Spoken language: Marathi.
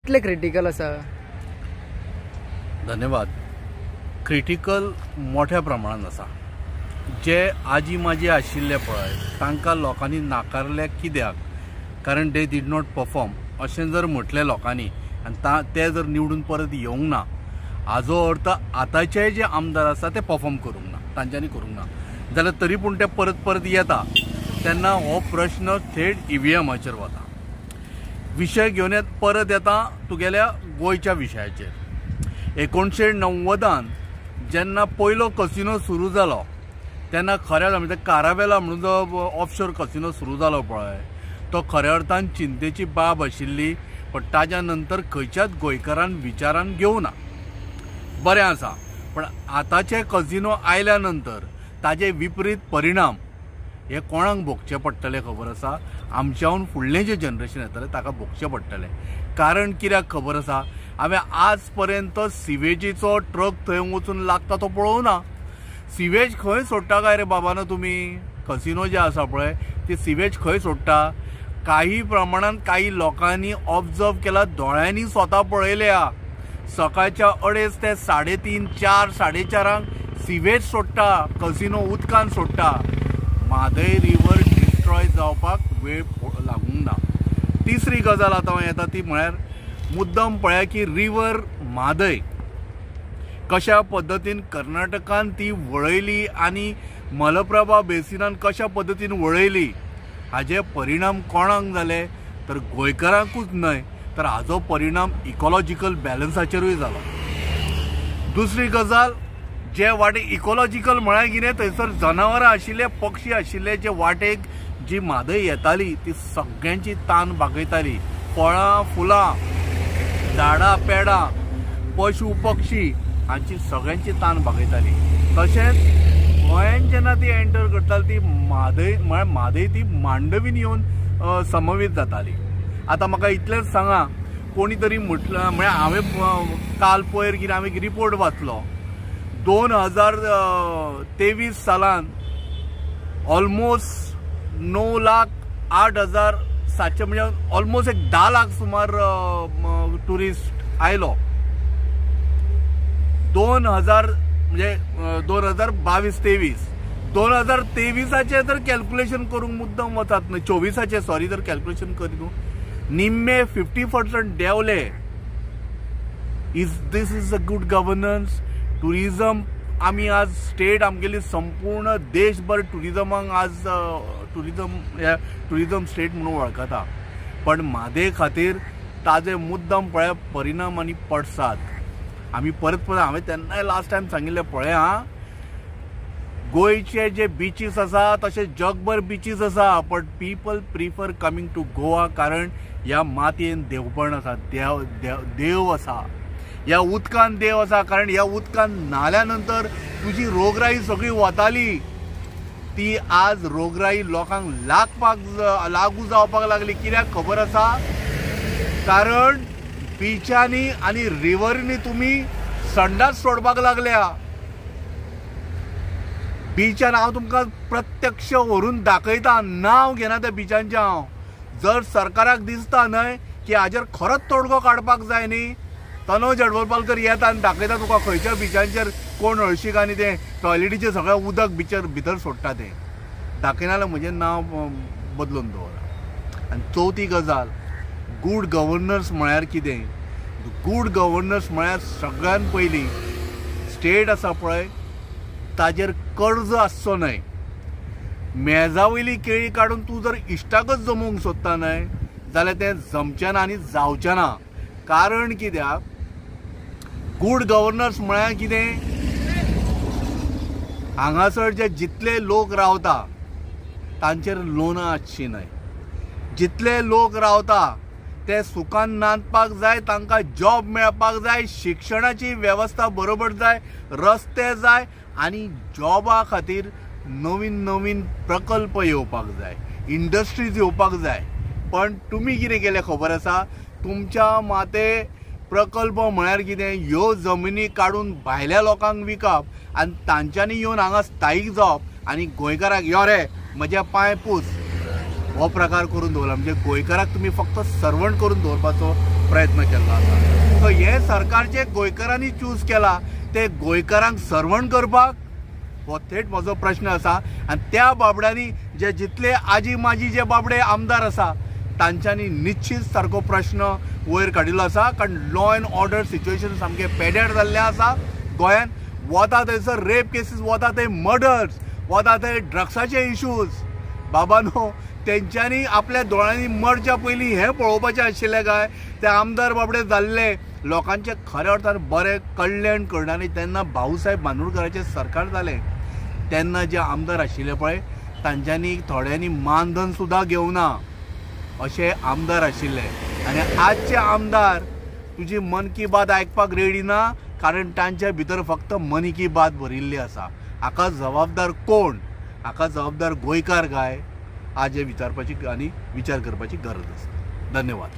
कितले क्रिटिकल आसा? धन्यवाद. क्रिटिकल मोठ्या प्रमाणात आसा. जे आजी माजी आशिल्ले पळय तांकां लोकांनी नाकारले कित्याक? कारण दे डीड नॉट परफॉर्म अशें जर म्हटलें लोकांनी आनी ते जर निवडून परत येवंक ना, हाजो अर्थ आतांचे जे आमदार आसा ते परफॉर्म करूंक ना, तांच्यांनी करूंक ना जाल्यार तरी पूण ते परत परत येता तेन्ना हो प्रश्न थेट EVMाचेर वता. विशय घेवन परत येता तुगेल्या गोंयच्या विशयाचेर. 1990 जेन्ना पयलो कसिनो सुरू जालो तेन्ना खऱ्या म्हणजे कारावेला म्हणून जो ऑफशोर कसिनो सुरू जालो पळय तो खऱ्या अर्थान चिंतेची बाब आशिल्ली, पण ताज्या नंतर खंयच्याच गोंयकारान विचारान घेवना. बरें आसा, पण आतांचे कसिनो आयल्या नंतर ताजे विपरीत परिणाम हे कोणाक भोगचे पडटले खबर आसा? आमच्याहून फुडलें जे जनरेशन येतलें ताका भोगचे पडटलें. कारण कित्याक खबर आसा, हांवें आज पर्यंत सिवेजीचो ट्रक थंय वचून लागता तो पळोवना. सिवेज खंय सोडटा काय रे बाबानो तुमी? कसिनो जे आसा पळय ते सिवेज खंय सोडटा? काही प्रमाणात काही लोकांनी ऑब्जर्व केला, दोळ्यांनी स्वता पळयल्या. सकाळच्या 2:30 ते 3:30 4 4:30 सिवेज सोडटा, कसिनो उदकान सोडटा. म्हादय रिवर डिस्ट्रॉय जावपाक वेळ लागूंक ना. तिसरी गजाल आतां येता ती म्हळ्यार मुद्दम पळया की रिवर म्हादय कशा पद्दतीन कर्नाटकान ती वळयली आनी मलप्रभा बेसिनान कशा पद्दतीन वळयली हाजे परिणाम कोणाक जाले तर गोंयकारांकूच न्हय तर हाजो परिणाम इकॉलॉजिकल बॅलन्साचेरूय जालो. दुसरी गजाल जे वाटे इकॉलॉजिकल म्हळ्यार कितें थंयसर जनावरां आशिल्ले, पक्षी आशिल्ले, जे वाटेक जी म्हादय येताली ती सगळ्यांची तान बागयताली. फळां फुलां, झाडां पेडां, पशु पक्षी हांची सगळ्यांची तान बागयताली. तशेंच गोंयांत जेन्ना ती एंटर करताली ती म्हादय म्हळ्यार म्हादय ती मांडवीन येवन समवेत जाताली. आतां म्हाका इतलेंच सांगा, कोणी तरी म्हटलं म्हळ्यार हांवें काल पयर कितें हांवें रिपोर्ट वाचलो 2023 सालान ऑलमोस्ट 9,08,700 म्हणजे ऑलमोस्ट 10 लाख सुमार टुरिस्ट आयलो. 2022-23 2023चे तर कॅल्क्युलेशन करूंक मुद्दम वतात न्हय, 24चे सॉरी जर कॅल्क्युलेशन करूं निम्मे 50% देंवले. This is a good governance? Tourism आमी आज स्टेट आमगेली संपूर्ण देशभर टुरिजमाक आज टुरिजम स्टेट म्हणून वळखता, पण म्हादय खातीर ताजे मुद्दम पळय परिणाम आनी पडसाद आमी परत हांवें तेन्नाय लास्ट टायम सांगिल्लें पळय हां, गोंयचे जे बिचीस आसा तशें जगभर बिचीस आसा, but people prefer coming to Goa कारण ह्या मातयेन देवपण आसा, देव आसा, ह्या उदकान देव आसा. कारण ह्या उदकान न्हाल्या नंतर तुजी रोगराई सगळी वताली ती आज रोगराई लोकांक लागू जावपाक लागली. कित्याक खबर आसा? कारण बिचांनी आनी रिव्हरींनी तुमी संडास सोडपाक लागल्या. बिचान हांव तुमकां प्रत्यक्ष व्हरून दाखयता, नांव घेना त्या बिचांचें हांव. जर सरकाराक दिसता न्हय की हाजेर खरोच तोडगो काडपाक जाय न्ही, तनोज अडवळपालकर येता आनी दाखयता तुका खंयच्या बिचांचेर कोण हळशीक आनी तें टॉयलेटीचें सगळें उदक बिचार भितर सोडटा तें दाखयना जाल्यार म्हजें नांव बदलून दवरा. आनी चवथी गजाल, गूड गव्हर्नन्स म्हळ्यार कितें? गूड गव्हर्नन्स म्हळ्यार सगळ्यान पयलीं स्टेट आसा पळय ताजेर कर्ज आसचो न्हय. मेजा वयली केळी काडून तूं जर इश्टाकच जमोवंक सोदता न्हय जाल्यार तें जमचें ना आनी जावचें ना. कारण कित्याक गूड गव्हर्नन्स म्हळ्यार कितें? हांगासर जे जितले लोक रावता तांचेर लोनां आसची न्हय. जितले लोक रावता ते सुखान नांदपाक जाय, तांकां जॉब मेळपाक जाय, शिक्षणाची वेवस्था बरोबर जाय, रस्ते जाय आनी जॉबा खातीर नवीन नवीन प्रकल्प येवपाक जाय, इंडस्ट्रीज येवपाक जाय. पण तुमी कितें केलें खबर आसा? तुमच्या माते प्रकल्प म्हळ्यार कितें? ह्यो जमनी काडून भायल्या लोकांक विकप आनी तांच्यांनी येवन हांगा स्थायीक जावप आनी गोंयकाराक यो रे म्हजे पांय पूस हो प्रकार करून दवरला. म्हणजे गोंयकाराक तुमी फक्त सर्वंट करून दवरपाचो प्रयत्न केल्लो आसा. सो हे सरकार जे गोंयकारांनी चूज केला ते गोंयकारांक सर्वण करपाक हो थेट म्हजो प्रश्न आसा. आनी त्या बाबड्यांनी जे जितले आजी माजी जे बाबडे आमदार आसा तांच्यांनी निश्चित सारको प्रश्न वयर काडिल्लो आसा. कारण लॉ अँड ऑर्डर सिच्युएशन सामकें पेड्यार जाल्लें आसा गोंयांत. वता थंयसर रेप केसीस, वता थंय मर्डर्स, वता थंय ड्रग्साचे इश्यूज. बाबानो, तेंच्यांनी आपल्या दोळ्यांनी मरच्या पयलीं हें पळोवपाचें आशिल्लें काय? ते आमदार बाबडे जाल्ले लोकांचे खऱ्या अर्थान बरें कल्याण करणारे तेन्ना भाऊसाहेब बांदोडकरांचें सरकार जालें तेन्ना जे आमदार आशिल्ले पळय तांच्यांनी थोड्यांनी मानधन सुद्दां घेवना अशे आमदार आशिल्ले. आनी आजचे आमदार तुजी मन की बात आयकपाक रेडी ना कारण तांच्या भितर फक्त मन की बात भरिल्ली आसा. हाका जबाबदार कोण? हाका जबाबदार गोंयकार काय? आज विचारपाची आनी विचार करपाची गरज आसा. धन्यवाद.